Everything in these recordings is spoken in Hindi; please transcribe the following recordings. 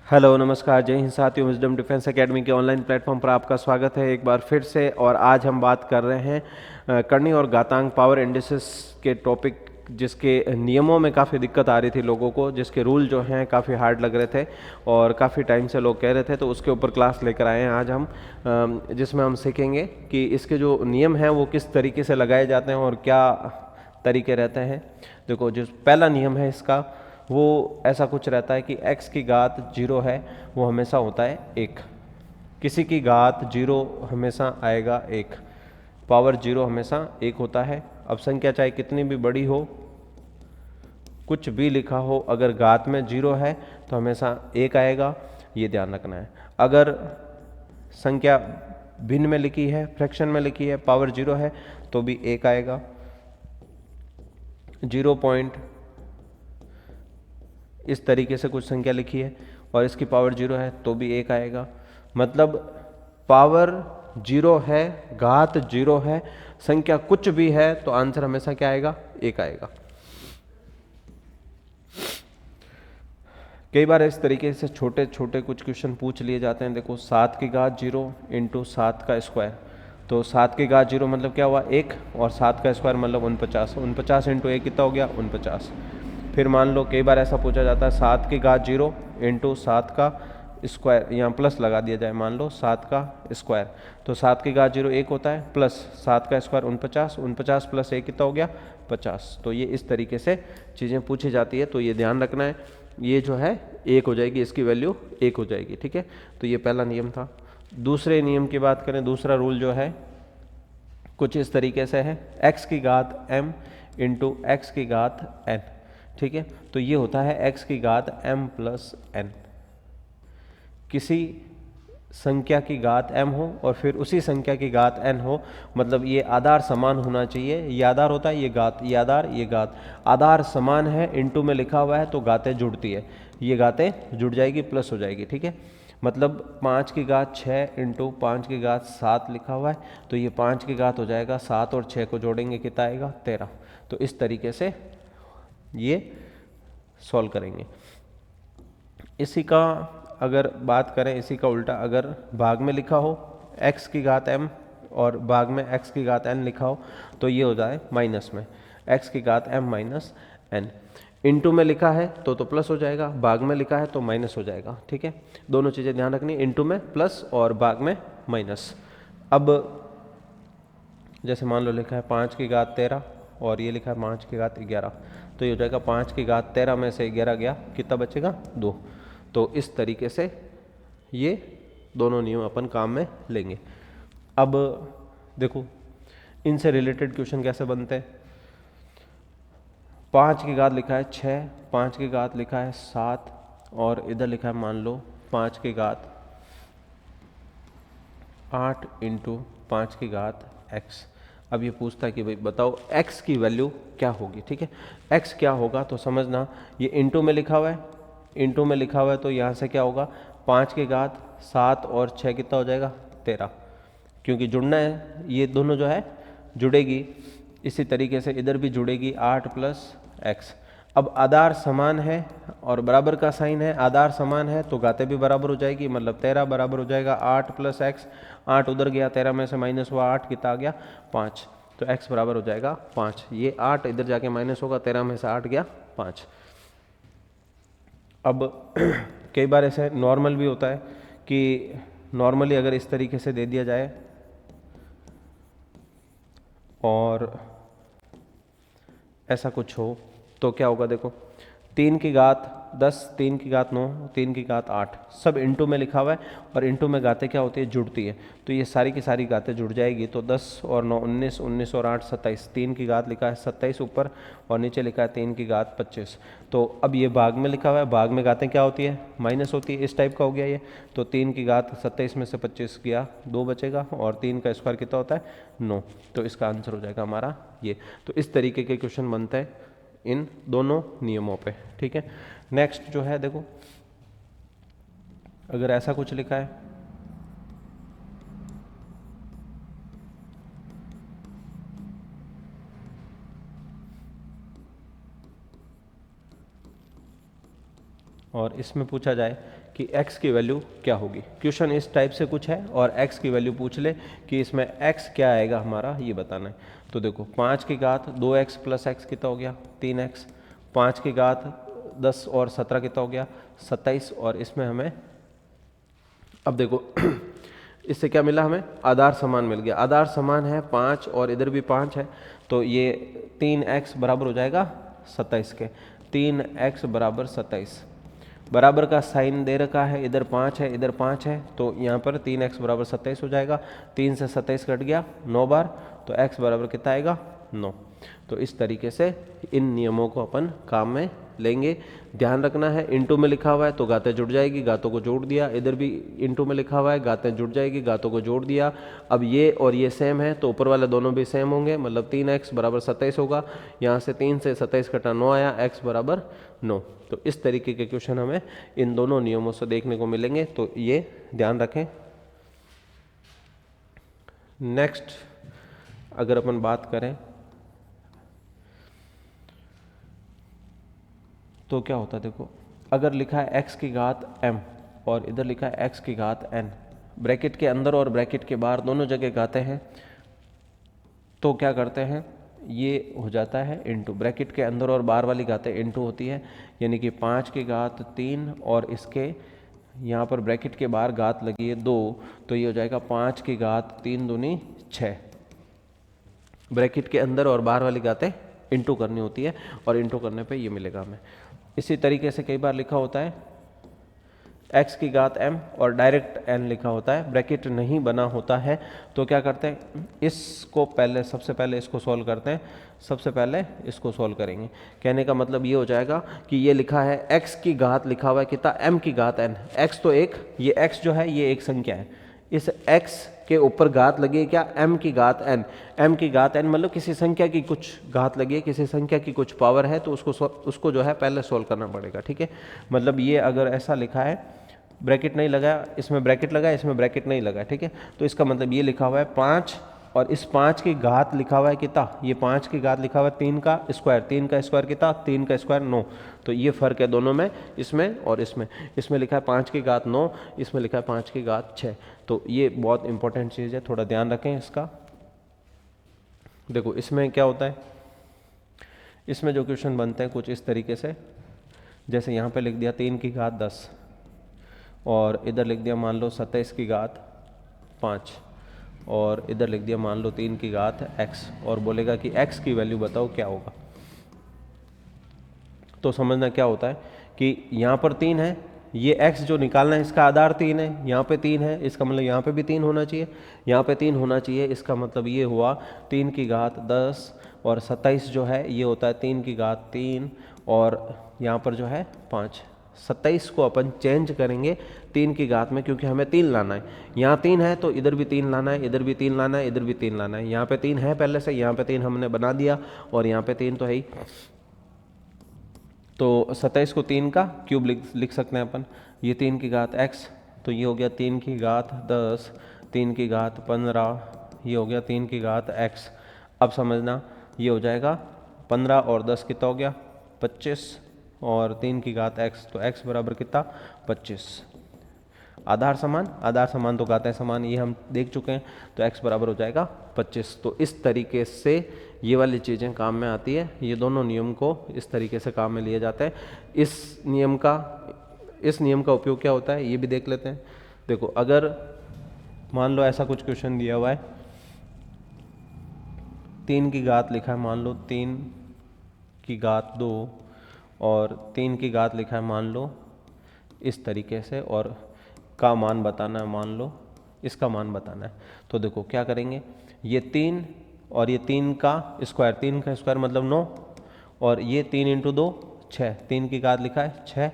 हेलो नमस्कार, जय हिंद साथियों। विजडम डिफेंस एकेडमी के ऑनलाइन प्लेटफॉर्म पर आपका स्वागत है एक बार फिर से। और आज हम बात कर रहे हैं करनी और घातांक पावर इंडिसेस के टॉपिक, जिसके नियमों में काफ़ी दिक्कत आ रही थी लोगों को, जिसके रूल जो हैं काफ़ी हार्ड लग रहे थे और काफ़ी टाइम से लोग कह रहे थे। तो उसके ऊपर क्लास लेकर आए हैं आज हम, जिसमें हम सीखेंगे कि इसके जो नियम हैं वो किस तरीके से लगाए जाते हैं और क्या तरीके रहते हैं। देखो, जो पहला नियम है इसका, वो ऐसा कुछ रहता है कि x की घात जीरो है वो हमेशा होता है एक। किसी की घात जीरो हमेशा आएगा एक। पावर जीरो हमेशा एक होता है। अब संख्या चाहे कितनी भी बड़ी हो, कुछ भी लिखा हो, अगर घात में जीरो है तो हमेशा एक आएगा, ये ध्यान रखना है। अगर संख्या भिन्न में लिखी है, फ्रैक्शन में लिखी है, पावर जीरो है तो भी एक आएगा। 0 इस तरीके से कुछ संख्या लिखी है और इसकी पावर जीरो है तो भी एक आएगा। मतलब पावर जीरो है, घात जीरो है, संख्या कुछ भी है तो आंसर हमेशा क्या आएगा? एक आएगा। कई बार इस तरीके से छोटे छोटे कुछ क्वेश्चन पूछ लिए जाते हैं। देखो, 7 की घात जीरो इंटू 7 का स्क्वायर। तो 7 की घात जीरो मतलब क्या हुआ? एक, और 7 का स्क्वायर मतलब 49। 49 इंटू एक कितना हो गया? 49। फिर मान लो कई बार ऐसा पूछा जाता है 7 की घात जीरो इंटू 7 का स्क्वायर, यहाँ प्लस लगा दिया जाए, मान लो 7 का स्क्वायर। तो 7 की घात जीरो एक होता है, प्लस 7 का स्क्वायर 49, 49 प्लस एक कितना हो गया? 50। तो ये इस तरीके से चीज़ें पूछी जाती है, तो ये ध्यान रखना है। ये जो है एक हो जाएगी, इसकी वैल्यू एक हो जाएगी। ठीक है, तो ये पहला नियम था। दूसरे नियम की बात करें, दूसरा रूल जो है कुछ इस तरीके से है, x की घात m इंटू एक्स की घात n। ठीक है, तो ये होता है x की घात m प्लस n। किसी संख्या की घात m हो और फिर उसी संख्या की घात n हो, मतलब ये आधार समान होना चाहिए। ये आधार होता है, ये घात, ये आधार, ये घात। आधार समान है, इनटू में लिखा हुआ है तो घातें जुड़ती है, ये घातें जुड़ जाएगी, प्लस हो जाएगी। ठीक है, मतलब 5 की घात 6 इंटू 5 की घात 7 लिखा हुआ है तो ये 5 की घात हो जाएगा 7 और 6 को जोड़ेंगे कितना आएगा? 13। तो इस तरीके से ये सॉल्व करेंगे। इसी का अगर बात करें, इसी का उल्टा अगर भाग में लिखा हो x की घात m और भाग में x की घात n लिखा हो तो ये हो जाए माइनस में x की घात m माइनस n। इंटू में लिखा है तो प्लस हो जाएगा, भाग में लिखा है तो माइनस हो जाएगा। ठीक है, दोनों चीज़ें ध्यान रखनी, इंटू में प्लस और भाग में माइनस। अब जैसे मान लो लिखा है 5 की घात 13 और ये लिखा है 5 की घात 11, तो ये हो जाएगा 5 की घात 13 में से 11 गया, कितना बचेगा? 2। तो इस तरीके से ये दोनों नियम अपन काम में लेंगे। अब देखो, इनसे रिलेटेड क्वेश्चन कैसे बनते हैं। 5 की घात लिखा है 6, 5 की घात लिखा है 7 और इधर लिखा है मान लो 5 की घात 8 इंटू 5 की घात x। अब ये पूछता है कि भाई बताओ x की वैल्यू क्या होगी। ठीक है, x क्या होगा तो समझना, ये इंटू में लिखा हुआ है, इंटू में लिखा हुआ है तो यहाँ से क्या होगा? 5 की घात 7 और 6 कितना हो जाएगा? 13। क्योंकि जुड़ना है, ये दोनों जो है जुड़ेगी, इसी तरीके से इधर भी जुड़ेगी 8 प्लस एक्स। अब आधार समान है और बराबर का साइन है, आधार समान है तो घातें भी बराबर हो जाएगी, मतलब 13 बराबर हो जाएगा 8 प्लस एक्स। 8 उधर गया, 13 में से माइनस हुआ 8, कितना आ गया? 5। तो x बराबर हो जाएगा 5। ये 8 इधर जाके माइनस होगा, 13 में से 8 गया 5। अब कई बार ऐसे नॉर्मल भी होता है कि नॉर्मली अगर इस तरीके से दे दिया जाए और ऐसा कुछ हो तो क्या होगा? देखो, 3 की घात 10, 3 की घात 9, 3 की घात 8, सब इंटू में लिखा हुआ है और इंटू में घातें क्या होती है? जुड़ती है। तो ये सारी की सारी घातें जुड़ जाएगी, तो 10 और 9 19, 19 और 8 27। 3 की घात लिखा है 27 ऊपर और नीचे लिखा है 3 की घात 25। तो अब ये भाग में लिखा हुआ है, भाग में घातें क्या होती है? माइनस होती है, इस टाइप का हो गया ये। तो 3 की घात 27 में से 25 गया, 2 बचेगा और 3 का स्क्वायर कितना होता है? 9। तो इसका आंसर हो जाएगा हमारा ये। तो इस तरीके के क्वेश्चन बनते हैं इन दोनों नियमों पे। ठीक है, नेक्स्ट जो है देखो, अगर ऐसा कुछ लिखा है और इसमें पूछा जाए कि x की वैल्यू क्या होगी। क्वेश्चन इस टाइप से कुछ है और x की वैल्यू पूछ ले कि इसमें x क्या आएगा हमारा, ये बताना है। तो देखो 5 की घात 2x प्लस x कितना हो गया 3x, 5 की घात 10 और 17 कितना हो गया 27, और इसमें हमें अब देखो इससे क्या मिला, हमें आधार समान मिल गया। आधार समान है 5 और इधर भी 5 है, तो ये 3x बराबर हो जाएगा 27 के। 3x बराबर 27, बराबर का साइन दे रखा है, इधर 5 है इधर 5 है, तो यहाँ पर 3x बराबर 27 हो जाएगा। 3 से 27 कट गया 9 बार, तो x बराबर कितना आएगा 9। तो इस तरीके से इन नियमों को अपन काम में लेंगे। ध्यान रखना है इनटू में लिखा हुआ है तो घातें जुड़ जाएगी, घातों को जोड़ दिया। इधर भी इनटू में लिखा हुआ है, घातें जुड़ जाएगी, घातों को जोड़ दिया। अब ये और ये सेम है तो ऊपर वाले दोनों भी सेम होंगे, मतलब 3x बराबर 27 होगा। यहाँ से 3 से 27 कटा 9 आया, x बराबर 9। तो इस तरीके के क्वेश्चन हमें इन दोनों नियमों से देखने को मिलेंगे, तो ये ध्यान रखें। नेक्स्ट अगर अपन बात करें तो क्या होता है, देखो अगर लिखा है x की घात m और इधर लिखा है x की घात n, ब्रैकेट के अंदर और ब्रैकेट के बाहर दोनों जगह घातें हैं, तो क्या करते हैं ये हो जाता है इनटू। ब्रैकेट के अंदर और बाहर वाली घातें इनटू होती है, यानी कि 5 की घात 3 और इसके यहाँ पर ब्रैकेट के बाहर घात लगी है 2, तो ये हो जाएगा 5 की घात 3 दूनी 6। ब्रैकेट के अंदर और बाहर वाली घातें इंटू करनी होती है और इंटू करने पे ये मिलेगा हमें। इसी तरीके से कई बार लिखा होता है x की घात m और डायरेक्ट n लिखा होता है, ब्रैकेट नहीं बना होता है, तो क्या करते हैं इसको पहले सबसे पहले इसको सॉल्व करते हैं। सबसे पहले इसको सॉल्व करेंगे, कहने का मतलब ये हो जाएगा कि ये लिखा है x की घात लिखा हुआ है कितना m की घात n, x तो एक, ये x जो है ये एक संख्या है, इस x के ऊपर घात लगी है क्या m की घात n। m की घात n मतलब किसी संख्या की कुछ घात लगी है, किसी संख्या की कुछ पावर है, तो उसको जो है पहले सोल्व करना पड़ेगा, ठीक है। मतलब ये अगर ऐसा लिखा है, ब्रैकेट नहीं लगा, इसमें ब्रैकेट लगा, इसमें ब्रैकेट नहीं लगा, ठीक है, तो इसका मतलब ये लिखा हुआ है 5 और इस 5 की घात लिखा हुआ है कितना, ये 5 की घात लिखा हुआ है 3 का स्क्वायर, 3 का स्क्वायर कितना 3 का स्क्वायर 9, तो ये फर्क है दोनों में, इसमें और इसमें। इसमें लिखा है 5 की घात 9, इसमें लिखा है 5 की घात 6, तो ये बहुत इंपॉर्टेंट चीज़ है, थोड़ा ध्यान रखें इसका। देखो इसमें क्या होता है, इसमें जो क्वेश्चन बनते हैं कुछ इस तरीके से, जैसे यहाँ पे लिख दिया 3 की घात 10 और इधर लिख दिया मान लो 27 की घात 5 और इधर लिख दिया मान लो 3 की घात x, और बोलेगा कि x की वैल्यू बताओ क्या होगा। तो समझना क्या होता है कि यहाँ पर 3 है, ये x जो निकालना है इसका आधार 3 है, यहाँ पे 3 है, इसका मतलब यहाँ पे भी 3 होना चाहिए, यहाँ पे 3 होना चाहिए, इसका मतलब ये हुआ 3 की घात 10 और 27 जो है ये होता है 3 की घात 3 और यहाँ पर जो है 5। 27 को अपन चेंज करेंगे 3 की घात में, क्योंकि हमें 3 लाना है, यहाँ 3 है तो इधर भी 3 लाना है, इधर भी 3 लाना है, इधर भी 3 लाना है। यहाँ पे 3 है पहले से, यहाँ पे 3 हमने बना दिया और यहाँ पे 3 तो है ही, तो 27 को 3 का क्यूब लिख सकते हैं अपन। ये 3 की घात x, तो ये हो गया 3 की घात 10, 3 की घात 15, ये हो गया 3 की घात x। अब समझना ये हो जाएगा 15 और 10 कितना हो गया 25 और 3 की घात x, तो x बराबर कितना 25। आधार समान, आधार समान तो घातें समान, ये हम देख चुके हैं, तो x बराबर हो जाएगा 25। तो इस तरीके से ये वाली चीज़ें काम में आती है, ये दोनों नियम को इस तरीके से काम में लिए जाते हैं। इस नियम का उपयोग क्या होता है ये भी देख लेते हैं। देखो अगर मान लो ऐसा कुछ क्वेश्चन दिया हुआ है, 3 की घात लिखा है मान लो 3 की घात 2 और 3 की घात लिखा है मान लो इस तरीके से, और का मान बताना है, मान लो इसका मान बताना है। तो देखो क्या करेंगे, ये 3 और ये 3 का स्क्वायर, 3 का स्क्वायर मतलब 9 और ये 3 इंटू 2 6, 3 की घात लिखा है 6।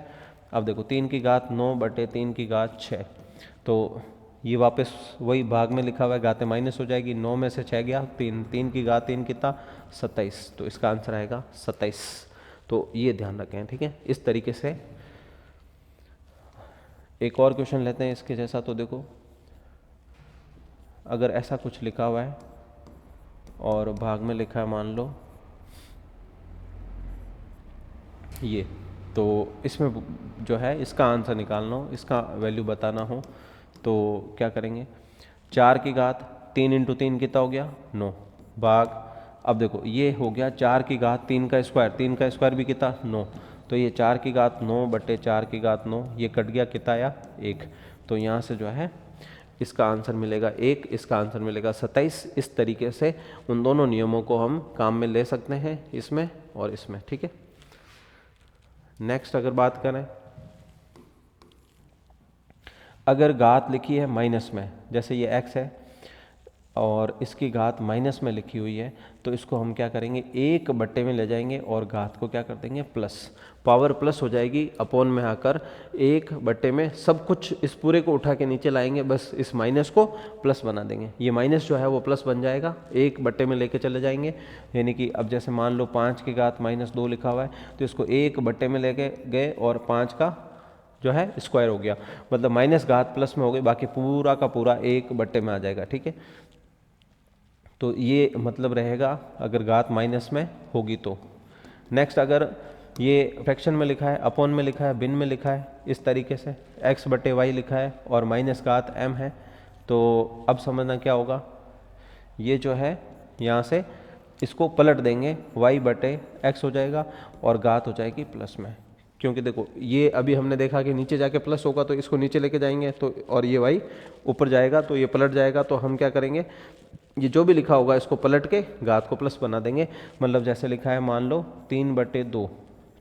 अब देखो 3 की घात 9 बटे 3 की घात 6, तो ये वापस वही भाग में लिखा हुआ है, घातें माइनस हो जाएगी, 9 में से 6 गया 3, 3 की घात 3 कितना 27, तो इसका आंसर आएगा 27। तो ये ध्यान रखें, ठीक है। इस तरीके से एक और क्वेश्चन लेते हैं इसके जैसा। तो देखो अगर ऐसा कुछ लिखा हुआ है और भाग में लिखा है मान लो ये, तो इसमें जो है इसका आंसर निकालना हो, इसका वैल्यू बताना हो तो क्या करेंगे, 4 की घात 3 इंटू 3 कितना हो गया 9 भाग, अब देखो ये हो गया 4 की घात 3 का स्क्वायर, 3 का स्क्वायर भी कितना 9, तो ये 4 की घात 9 बटे 4 की घात 9, ये कट गया कितना आया 1, तो यहाँ से जो है इसका आंसर मिलेगा 1, इसका आंसर मिलेगा 27। इस तरीके से उन दोनों नियमों को हम काम में ले सकते हैं, इसमें और इसमें, ठीक है। नेक्स्ट अगर बात करें, अगर घात लिखी है माइनस में, जैसे ये x है और इसकी घात माइनस में लिखी हुई है, तो इसको हम क्या करेंगे, एक बट्टे में ले जाएंगे और घात को क्या कर देंगे प्लस, पावर प्लस हो जाएगी, अपॉन में आकर एक बट्टे में सब कुछ इस पूरे को उठा के नीचे लाएंगे, बस इस माइनस को प्लस बना देंगे, ये माइनस जो है वो प्लस बन जाएगा, एक बट्टे में लेके चले जाएंगे। यानी कि अब जैसे मान लो 5 की घात -2 लिखा हुआ है, तो इसको एक बट्टे में लेके गए और 5 का जो है स्क्वायर हो गया, मतलब माइनस घात प्लस में हो गई, बाकी पूरा का पूरा एक बट्टे में आ जाएगा, ठीक है। तो ये मतलब रहेगा अगर घात माइनस में होगी तो। नेक्स्ट अगर ये फ्रैक्शन में लिखा है, अपॉन में लिखा है, भिन्न में लिखा है, इस तरीके से x बटे वाई लिखा है और माइनस घात m है, तो अब समझना क्या होगा, ये जो है यहाँ से इसको पलट देंगे, y बटे x हो जाएगा और घात हो जाएगी प्लस में, क्योंकि देखो ये अभी हमने देखा कि नीचे जाके प्लस होगा तो इसको नीचे लेके जाएंगे तो, और ये y ऊपर जाएगा तो ये पलट जाएगा, तो हम क्या करेंगे, ये जो भी लिखा होगा इसको पलट के घात को प्लस बना देंगे। मतलब जैसे लिखा है मान लो 3/2,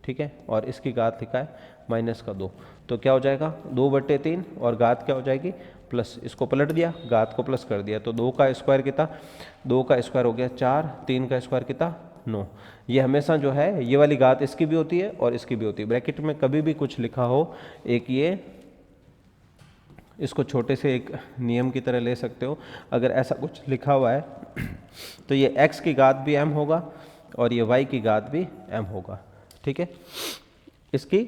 ठीक है, और इसकी घात लिखा है -2, तो क्या हो जाएगा 2/3 और घात क्या हो जाएगी प्लस, इसको पलट दिया घात को प्लस कर दिया, तो 2 का स्क्वायर कितना, 2 का स्क्वायर हो गया 4, 3 का स्क्वायर कितना 9। ये हमेशा जो है ये वाली घात इसकी भी होती है और इसकी भी होती है, ब्रैकेट में कभी भी कुछ लिखा हो, एक ये इसको छोटे से एक नियम की तरह ले सकते हो, अगर ऐसा कुछ लिखा हुआ है तो ये x की घात भी m होगा और ये y की घात भी m होगा, ठीक है, इसकी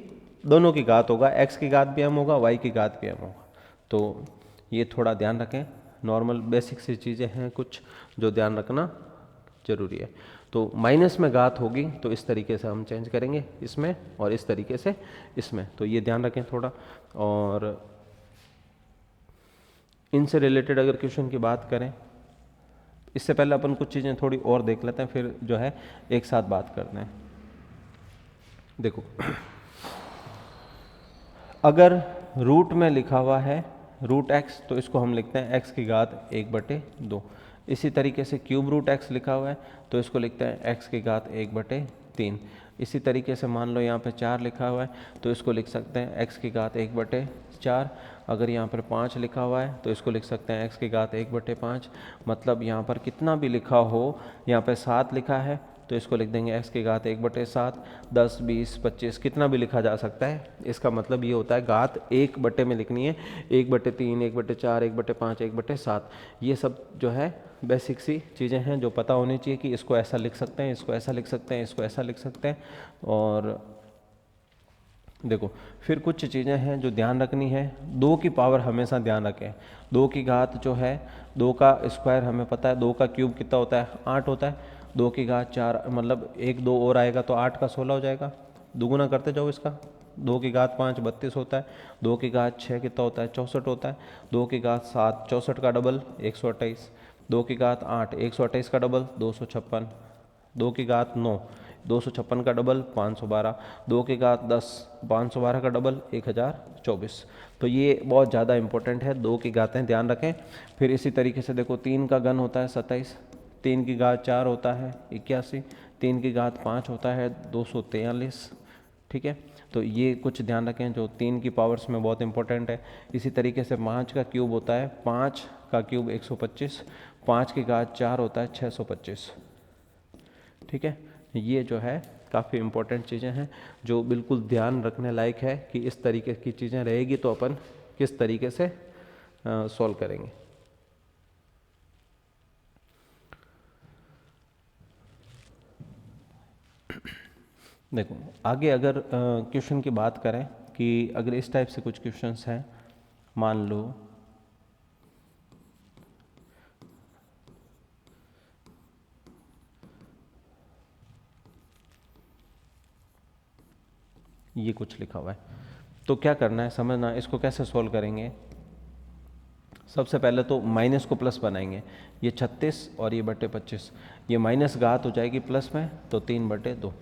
दोनों की घात होगा, x की घात भी m होगा, y की घात भी m होगा, तो ये थोड़ा ध्यान रखें, नॉर्मल बेसिक सी चीज़ें हैं कुछ जो ध्यान रखना जरूरी है। तो माइनस में घात होगी तो इस तरीके से हम चेंज करेंगे इसमें और इस तरीके से इसमें, तो ये ध्यान रखें थोड़ा। और इनसे रिलेटेड अगर क्वेश्चन की बात करें, इससे पहले अपन कुछ चीज़ें थोड़ी और देख लेते हैं, फिर जो है एक साथ बात करते हैं। देखो अगर रूट में लिखा हुआ है √x, तो इसको हम लिखते हैं x की घात 1/2। इसी तरीके से क्यूब रूट x लिखा हुआ है तो इसको लिखते हैं x की घात 1/3। इसी तरीके से मान लो यहाँ पे 4 लिखा हुआ है तो इसको लिख सकते हैं x की घात 1/4। अगर यहाँ पर 5 लिखा हुआ है तो इसको लिख सकते हैं x की घात 1/5। मतलब यहाँ पर कितना भी लिखा हो, यहाँ पे 7 लिखा है तो इसको लिख देंगे x की घात 1/7। 10, 20, 25 कितना भी लिखा जा सकता है, इसका मतलब ये होता है घात एक बट्टे में लिखनी है, 1/3, 1/4, 1/5, 1/7। ये सब जो है बेसिक सी चीज़ें हैं जो पता होनी चाहिए कि इसको ऐसा लिख सकते हैं, इसको ऐसा लिख सकते हैं, इसको ऐसा लिख सकते हैं। और देखो फिर कुछ चीज़ें हैं जो ध्यान रखनी है, 2 की पावर हमेशा ध्यान रखें, 2 की घात जो है 2 का स्क्वायर हमें पता है, 2 का क्यूब कितना होता है 8 होता है, 2 की घात 4 मतलब 1 2 और आएगा तो 8 का 16 हो जाएगा, दुगुना करते जाओ इसका, 2 की घात 5 32 होता है, 2 की घात 6 कितना होता है 64 होता है, 2 की घात 7 64 का डबल 128, 2 की घात 8 128 का डबल 256, 2 की घात 9 256 का डबल 512, 2 की घात 10 512 का डबल 1024। तो ये बहुत ज़्यादा इंपॉर्टेंट है, 2 की घातें ध्यान रखें। फिर इसी तरीके से देखो 3 का घन होता है 27, 3 की घात 4 होता है 81, 3 की घात 5 होता है 243, ठीक है। तो ये कुछ ध्यान रखें जो 3 की पावर्स में बहुत इंपॉर्टेंट है। इसी तरीके से 5 का क्यूब होता है, 5 का क्यूब 125, 5 की घात 4 होता है 625, ठीक है। ये जो है काफ़ी इम्पोर्टेंट चीज़ें हैं जो बिल्कुल ध्यान रखने लायक है कि इस तरीके की चीज़ें रहेगी तो अपन किस तरीके से सॉल्व करेंगे। देखो आगे अगर क्वेश्चन की बात करें कि अगर इस टाइप से कुछ क्वेश्चंस हैं, मान लो ये कुछ लिखा हुआ है। तो क्या करना है समझना, इसको कैसे सोल्व करेंगे। सबसे पहले तो माइनस को प्लस बनाएंगे, ये 36 और ये बटे 25, ये माइनस घात हो जाएगी प्लस में, तो 3/2।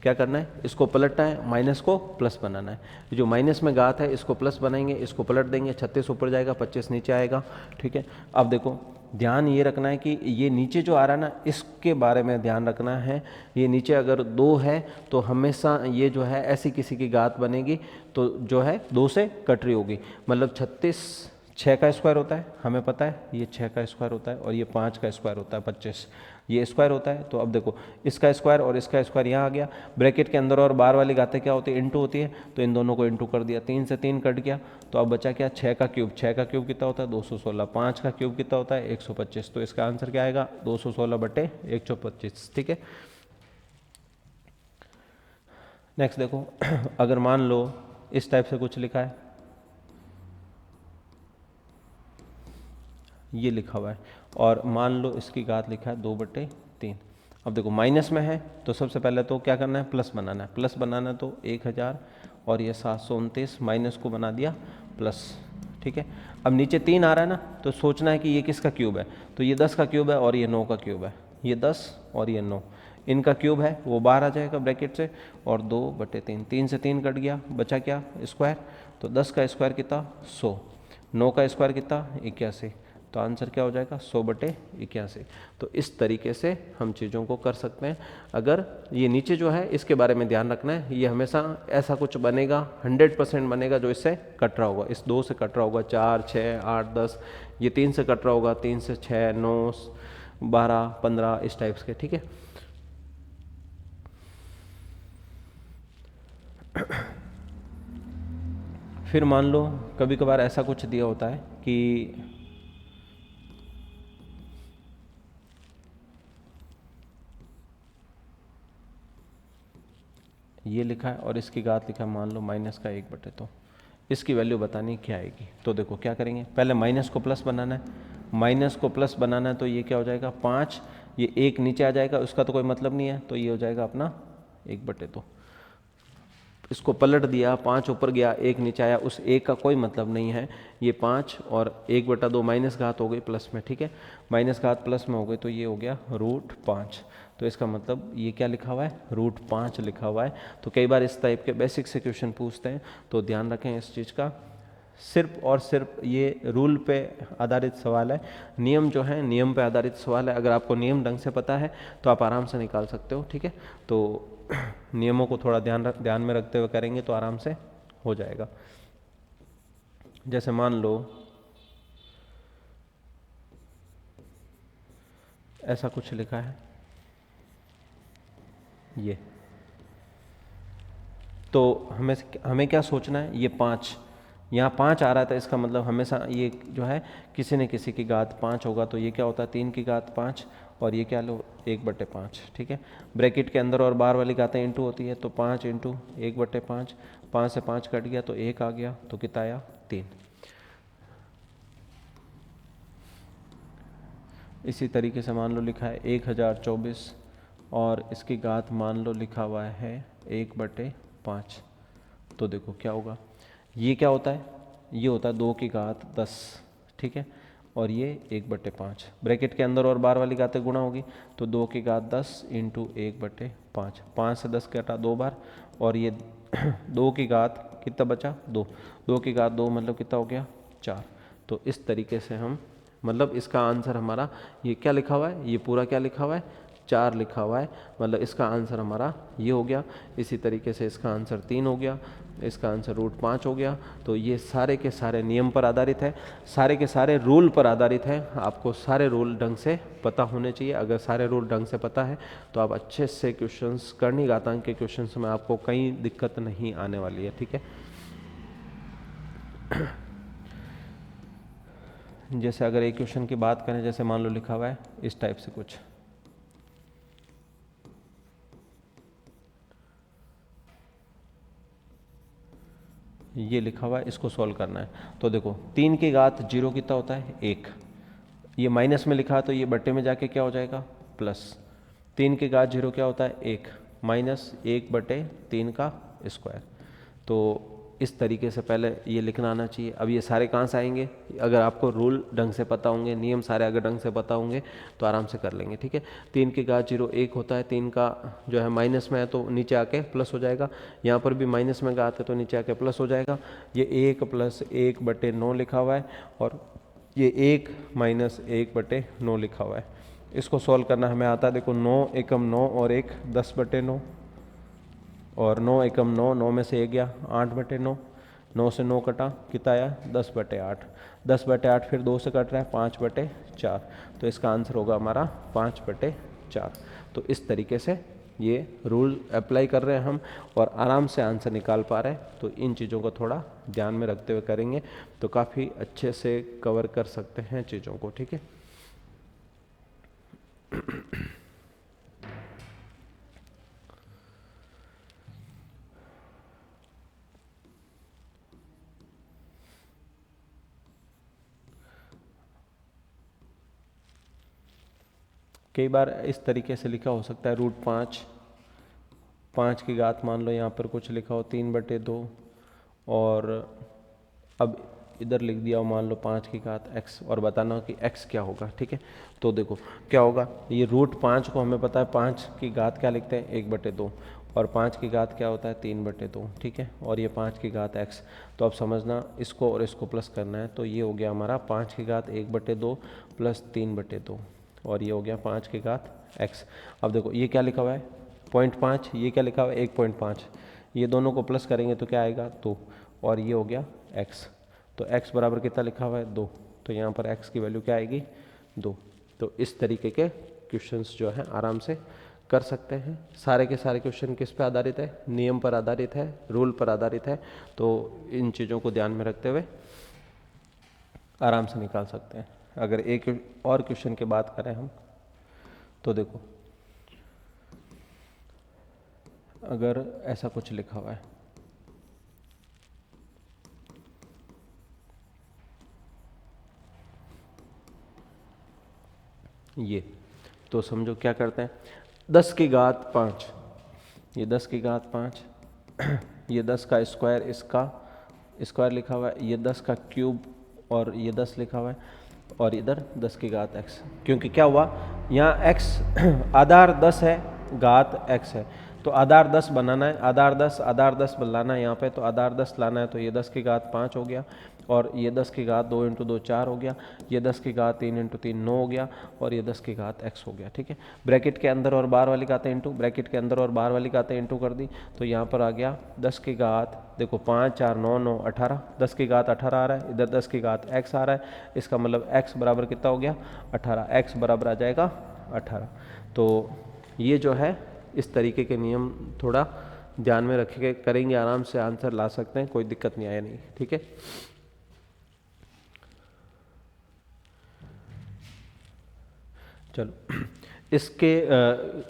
क्या करना है, इसको पलटना है, माइनस को प्लस बनाना है। जो माइनस में घात है इसको प्लस बनाएंगे, इसको पलट देंगे, 36 ऊपर जाएगा, 25 नीचे आएगा। ठीक है, अब देखो ध्यान ये रखना है कि ये नीचे जो आ रहा है ना, इसके बारे में ध्यान रखना है। ये नीचे अगर 2 है तो हमेशा ये जो है ऐसी किसी की घात बनेगी तो जो है 2 से कट रही होगी। मतलब 36 6 का स्क्वायर होता है, हमें पता है ये 6 का स्क्वायर होता है, और ये 5 का स्क्वायर होता है 25, ये स्क्वायर होता है। तो अब देखो इसका स्क्वायर और इसका स्क्वायर यहाँ आ गया, ब्रैकेट के अंदर और बाहर वाली घातें क्या होती है, इंटू होती है, तो इन दोनों को इंटू कर दिया, 3 से 3 कट गया, तो अब बचा क्या, 6 का क्यूब। 6 का क्यूब कितना होता है 216, 5 का क्यूब कितना होता है 125, तो इसका आंसर क्या आएगा 216/125। ठीक है, नेक्स्ट देखो अगर मान लो इस टाइप से कुछ लिखा है, ये लिखा हुआ है, और मान लो इसकी घात लिखा है 2/3। अब देखो माइनस में है तो सबसे पहले तो क्या करना है, प्लस बनाना है। प्लस बनाना है तो 1000 और ये 729, माइनस को बना दिया प्लस। ठीक है, अब नीचे 3 आ रहा है ना, तो सोचना है कि ये किसका क्यूब है, तो ये 10 का क्यूब है और ये 9 का क्यूब है, ये 10 और ये 9 इनका क्यूब है, वो बाहर आ जाएगा ब्रैकेट से, और 2/3, 3 से 3 कट गया, बचा क्या स्क्वायर, तो 10 का स्क्वायर कितना 100, 9 का स्क्वायर कितना 81, तो आंसर क्या हो जाएगा 100/81। तो इस तरीके से हम चीज़ों को कर सकते हैं। अगर ये नीचे जो है इसके बारे में ध्यान रखना है, ये हमेशा ऐसा कुछ बनेगा 100% बनेगा जो इससे कट रहा होगा, इस 2 से कट रहा होगा, 4 6 8 10, ये 3 से कट रहा होगा, 3 से 6 9 12 15 इस टाइप्स के। ठीक है, फिर मान लो कभी कभार ऐसा कुछ दिया होता है कि ये लिखा है और इसकी घात लिखा है मान लो -1/2, तो इसकी वैल्यू बतानी क्या आएगी। तो देखो क्या करेंगे, पहले माइनस को प्लस बनाना है, माइनस को प्लस बनाना है तो ये क्या हो जाएगा 5, ये 1 नीचे आ जाएगा, उसका तो कोई मतलब नहीं है, तो ये हो जाएगा अपना 1/2। इसको पलट दिया, 5 ऊपर गया 1 नीचे आया, उस 1 का कोई मतलब नहीं है, ये 5 और 1/2 माइनस घात हो गई प्लस में। ठीक है, माइनस घात प्लस में हो गई तो ये हो गया √5, तो इसका मतलब ये क्या लिखा हुआ है √5 लिखा हुआ है। तो कई बार इस टाइप के बेसिक से क्वेश्चन पूछते हैं, तो ध्यान रखें इस चीज़ का। सिर्फ और सिर्फ ये रूल पे आधारित सवाल है, नियम जो है नियम पे आधारित सवाल है। अगर आपको नियम ढंग से पता है तो आप आराम से निकाल सकते हो। ठीक है, तो नियमों को थोड़ा ध्यान में रखते हुए करेंगे तो आराम से हो जाएगा। जैसे मान लो ऐसा कुछ लिखा है ये, तो हमें क्या सोचना है, ये 5 यहाँ 5 आ रहा था, इसका मतलब हमेशा ये जो है किसी न किसी की घात 5 होगा, तो ये क्या होता है 3 की घात 5, और ये क्या लो 1/5। ठीक है, ब्रैकेट के अंदर और बाहर वाली घातें इंटू होती है, तो 5 × 1/5, 5 से 5 कट गया तो 1 आ गया, तो कितना आया 3। इसी तरीके से मान लो लिखा है 1024 और इसकी घात मान लो लिखा हुआ है 1/5, तो देखो क्या होगा, ये क्या होता है, ये होता है 2 की घात 10। ठीक है, और ये 1/5, ब्रैकेट के अंदर और बाहर वाली घातें गुणा होगी, तो 2 की घात 10 × 1/5, 5 से 10 कटा 2 बार, और ये 2 की घात कितना बचा 2, 2 की घात 2 मतलब कितना हो गया 4। तो इस तरीके से हम मतलब इसका आंसर हमारा ये क्या लिखा हुआ है, ये पूरा क्या लिखा हुआ है 4 लिखा हुआ है, मतलब इसका आंसर हमारा ये हो गया। इसी तरीके से इसका आंसर 3 हो गया, इसका आंसर √5 हो गया। तो ये सारे के सारे नियम पर आधारित है, सारे के सारे रूल पर आधारित है। आपको सारे रूल ढंग से पता होने चाहिए। अगर सारे रूल ढंग से पता है तो आप अच्छे से क्वेश्चंस, करनी घातांक के क्वेश्चंस में आपको कहीं दिक्कत नहीं आने वाली है। ठीक है, जैसे अगर एक क्वेश्चन की बात करें, जैसे मान लो लिखा हुआ है इस टाइप से कुछ, ये लिखा हुआ है, इसको सॉल्व करना है। तो देखो 3 की घात 0 कितना होता है 1, ये माइनस में लिखा है तो ये बट्टे में जाके क्या हो जाएगा प्लस। 3 की घात 0 क्या होता है 1, -1/3 का स्क्वायर। तो इस तरीके से पहले ये लिखना आना चाहिए। अब ये सारे कहाँ से आएंगे, अगर आपको रूल ढंग से पता होंगे, नियम सारे अगर ढंग से पता होंगे तो आराम से कर लेंगे, ठीक है। 3 की घात 0 1 होता है, 3 का जो है माइनस में है तो नीचे आके प्लस हो जाएगा, यहाँ पर भी माइनस में घात है तो नीचे आके प्लस हो जाएगा। ये 1 + 1/9 लिखा हुआ है और ये 1 - 1/9 लिखा हुआ है। इसको सॉल्व करना हमें आता है, देखो 9 एकम 9 और 1 10/9 और 9 एकम 9, 9 में से 1 गया 8/9, 9 से 9 कटा कितना आया 10/8, 10/8 फिर 2 से कट रहा है 5/4, तो इसका आंसर होगा हमारा 5/4। तो इस तरीके से ये रूल अप्लाई कर रहे हैं हम और आराम से आंसर निकाल पा रहे हैं। तो इन चीज़ों को थोड़ा ध्यान में रखते हुए करेंगे तो काफ़ी अच्छे से कवर कर सकते हैं चीज़ों को, ठीक है। कई बार इस तरीके से लिखा हो सकता है √5, 5 की घात मान लो यहाँ पर कुछ लिखा हो 3/2 और अब इधर लिख दिया हो मान लो 5 की घात x और बताना हो कि x क्या होगा, ठीक है। तो देखो क्या होगा, ये √5 को हमें पता है 5 की घात क्या लिखते हैं 1/2 और 5 की घात क्या होता है 3/2, ठीक है। और ये 5 की घात x, तो अब समझना इसको और इसको प्लस करना है, तो ये हो गया हमारा 5 की घात 1/2 + 3/2 और ये हो गया 5 की घात x। अब देखो ये क्या लिखा हुआ है 0.5, ये क्या लिखा हुआ है 1.5, ये दोनों को प्लस करेंगे तो क्या आएगा 2 और ये हो गया x, तो x बराबर कितना लिखा हुआ है 2, तो यहाँ पर x की वैल्यू क्या आएगी 2। तो इस तरीके के क्वेश्चंस जो हैं आराम से कर सकते हैं। सारे के सारे क्वेश्चन किस पे आधारित है, नियम पर आधारित है, रूल पर आधारित है, तो इन चीज़ों को ध्यान में रखते हुए आराम से निकाल सकते हैं। अगर एक और क्वेश्चन की बात करें हम तो देखो अगर ऐसा कुछ लिखा हुआ है ये, तो समझो क्या करते हैं 10 की घात 5, ये 10 की घात 5 ये 10 का स्क्वायर, इसका स्क्वायर लिखा हुआ है, ये 10 का क्यूब और ये 10 लिखा हुआ है और इधर 10 की घात x, क्योंकि क्या हुआ यहाँ x आधार 10 है, घात x है, तो आधार 10 बनाना है, आधार 10 बनाना है यहाँ पे, तो आधार 10 लाना है, तो ये 10 की घात 5 हो गया और ये 10 की घात 2 × 2 4 हो गया, ये 10 की घात 3 × 3 9 हो गया और ये 10 की घात x हो गया, ठीक है। ब्रैकेट के अंदर और बाहर वाली घातें इंटू, ब्रैकेट के अंदर और बाहर वाली घातें इंटू कर दी, तो यहाँ पर आ गया 10 की घात, देखो 5 4 9 9 18, 10 की घात 18 आ रहा है, इधर 10 की घात x आ रहा है, इसका मतलब x बराबर कितना हो गया 18, x बराबर आ जाएगा 18। तो ये जो है इस तरीके के नियम थोड़ा ध्यान में रख के करेंगे, आराम से आंसर ला सकते हैं, कोई दिक्कत नहीं आया नहीं, ठीक है। चलो इसके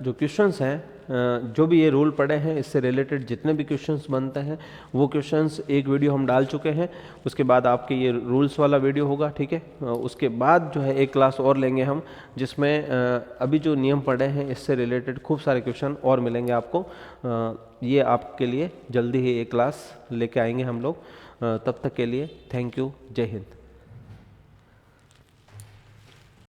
जो क्वेश्चंस हैं, जो भी ये रूल पड़े हैं इससे रिलेटेड जितने भी क्वेश्चंस बनते हैं वो क्वेश्चंस एक वीडियो हम डाल चुके हैं, उसके बाद आपके ये रूल्स वाला वीडियो होगा, ठीक है। उसके बाद जो है एक क्लास और लेंगे हम जिसमें अभी जो नियम पड़े हैं इससे रिलेटेड खूब सारे क्वेश्चन और मिलेंगे आपको। ये आपके लिए जल्दी ही एक क्लास लेके आएंगे हम लोग। तब तक के लिए थैंक यू, जय हिंद।